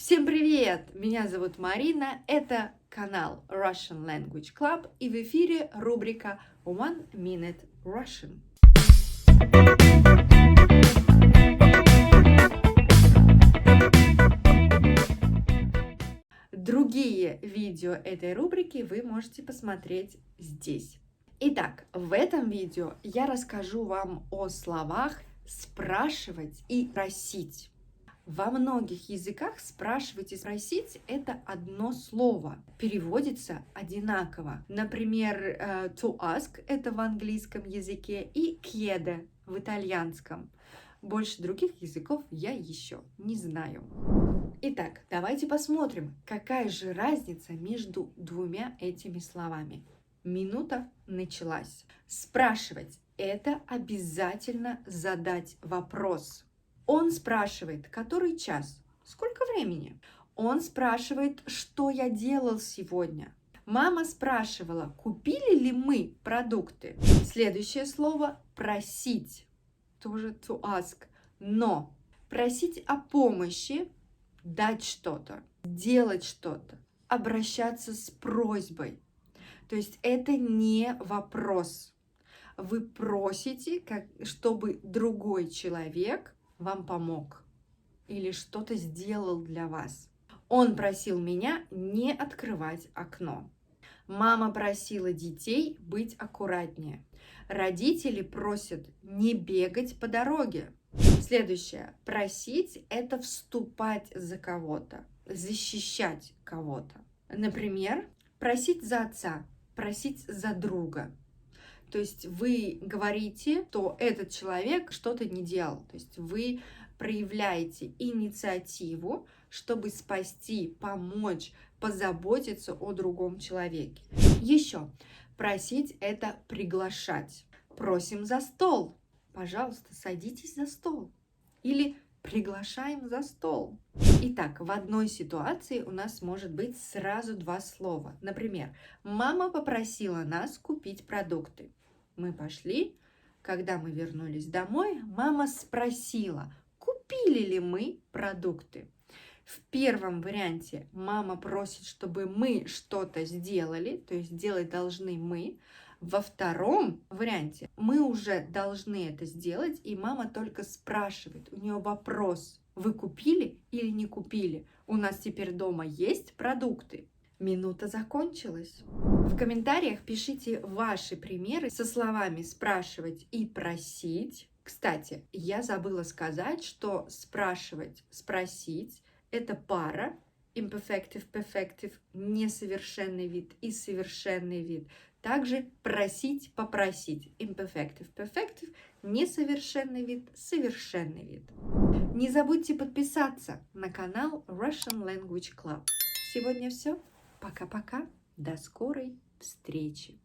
Всем привет! Меня зовут Марина, это канал Russian Language Club и в эфире рубрика One Minute Russian. Другие видео этой рубрики вы можете посмотреть здесь. Итак, в этом видео я расскажу вам о словах спрашивать и просить. Во многих языках спрашивать и спросить – это одно слово, переводится одинаково. Например, to ask – это в английском языке и chiede в итальянском. Больше других языков я еще не знаю. Итак, давайте посмотрим, какая же разница между двумя этими словами. Минута началась. Спрашивать – это обязательно задать вопрос. Он спрашивает, который час, сколько времени. Он спрашивает, что я делал сегодня. Мама спрашивала, купили ли мы продукты. Следующее слово просить, тоже to ask, но просить о помощи, дать что-то, делать что-то, обращаться с просьбой. То есть это не вопрос. Вы просите, чтобы другой человек вам помог или что-то сделал для вас. Он просил меня не открывать окно. Мама просила детей быть аккуратнее. Родители просят не бегать по дороге. Следующее. Просить – это вступать за кого-то, защищать кого-то. Например, просить за отца, просить за друга. То есть вы говорите, что этот человек что-то не делал. То есть вы проявляете инициативу, чтобы спасти, помочь, позаботиться о другом человеке. Еще просить – это приглашать. Просим за стол. Пожалуйста, садитесь за стол. Или приглашаем за стол. Итак, в одной ситуации у нас может быть сразу два слова. Например, мама попросила нас купить продукты. Мы пошли. Когда мы вернулись домой, мама спросила, купили ли мы продукты. В первом варианте мама просит, чтобы мы что-то сделали, то есть делать должны мы. Во втором варианте мы уже должны это сделать, и мама только спрашивает, у нее вопрос, вы купили или не купили? У нас теперь дома есть продукты? Минута закончилась. В комментариях пишите ваши примеры со словами спрашивать и просить. Кстати, я забыла сказать, что спрашивать, спросить – это пара, imperfective, perfective, несовершенный вид и совершенный вид. Также просить, попросить, imperfective, perfective, несовершенный вид, совершенный вид. Не забудьте подписаться на канал Russian Language Club. Сегодня все. Пока-пока. До скорой встречи.